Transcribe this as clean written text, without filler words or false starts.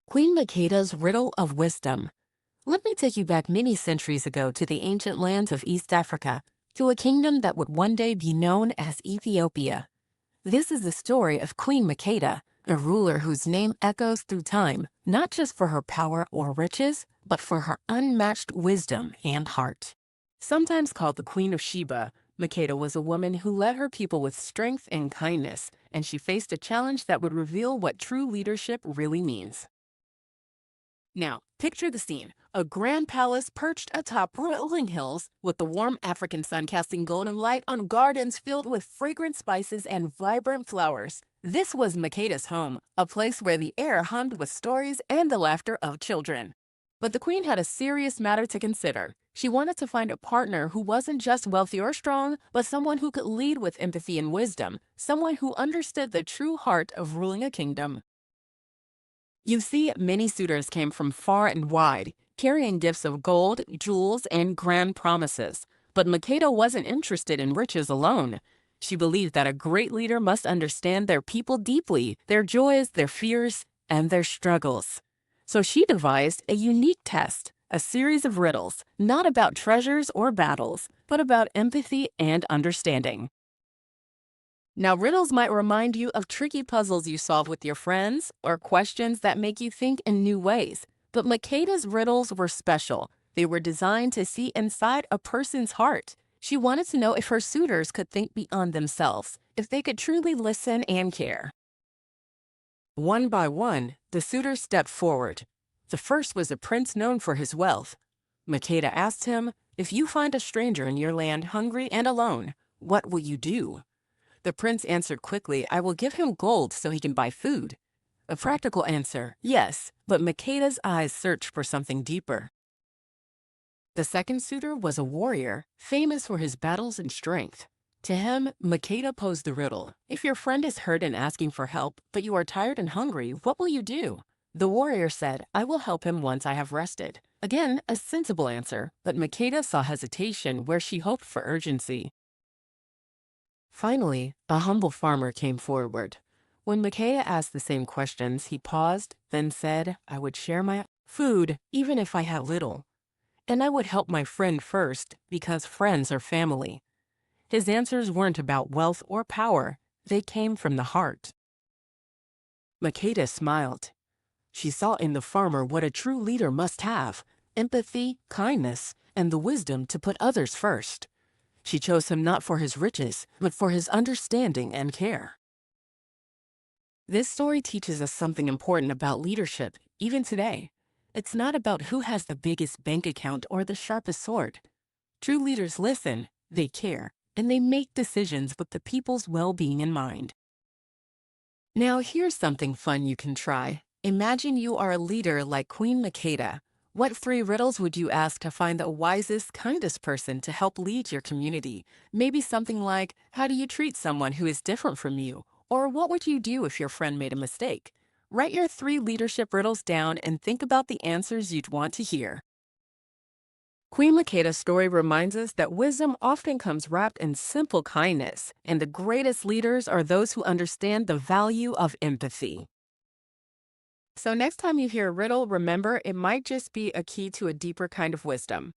Queen Makeda's Riddle of Wisdom. Let me take you back many centuries ago to the ancient lands of East Africa, to a kingdom that would one day be known as Ethiopia. This is the story of Queen Makeda, a ruler whose name echoes through time, not just for her power or riches, but for her unmatched wisdom and heart. Sometimes called the Queen of Sheba, Makeda was a woman who led her people with strength and kindness, and she faced a challenge that would reveal what true leadership really means. Now, picture the scene. A grand palace perched atop rolling hills, with the warm African sun casting golden light on gardens filled with fragrant spices and vibrant flowers. This was Makeda's home, a place where the air hummed with stories and the laughter of children. But the queen had a serious matter to consider. She wanted to find a partner who wasn't just wealthy or strong, but someone who could lead with empathy and wisdom, someone who understood the true heart of ruling a kingdom. You see, many suitors came from far and wide, carrying gifts of gold, jewels, and grand promises. But Makeda wasn't interested in riches alone. She believed that a great leader must understand their people deeply, their joys, their fears, and their struggles. So she devised a unique test, a series of riddles, not about treasures or battles, but about empathy and understanding. Now, riddles might remind you of tricky puzzles you solve with your friends or questions that make you think in new ways. But Makeda's riddles were special. They were designed to see inside a person's heart. She wanted to know if her suitors could think beyond themselves, if they could truly listen and care. One by one, the suitors stepped forward. The first was a prince known for his wealth. Makeda asked him, "If you find a stranger in your land hungry and alone, what will you do?" The prince answered quickly, "I will give him gold so he can buy food." A practical answer, yes, but Makeda's eyes searched for something deeper. The second suitor was a warrior, famous for his battles and strength. To him, Makeda posed the riddle. If your friend is hurt and asking for help, but you are tired and hungry, what will you do? The warrior said, "I will help him once I have rested." Again, a sensible answer, but Makeda saw hesitation where she hoped for urgency. Finally, a humble farmer came forward. When Makeda asked the same questions, he paused, then said, "I would share my food, even if I had little. And I would help my friend first, because friends are family." His answers weren't about wealth or power. They came from the heart. Makeda smiled. She saw in the farmer what a true leader must have: empathy, kindness, and the wisdom to put others first. She chose him not for his riches, but for his understanding and care. This story teaches us something important about leadership, even today. It's not about who has the biggest bank account or the sharpest sword. True leaders listen, they care, and they make decisions with the people's well-being in mind. Now, here's something fun you can try. Imagine you are a leader like Queen Makeda. What 3 riddles would you ask to find the wisest, kindest person to help lead your community? Maybe something like, how do you treat someone who is different from you? Or what would you do if your friend made a mistake? Write your 3 leadership riddles down and think about the answers you'd want to hear. Queen Makeda's story reminds us that wisdom often comes wrapped in simple kindness, and the greatest leaders are those who understand the value of empathy. So next time you hear a riddle, remember it might just be a key to a deeper kind of wisdom.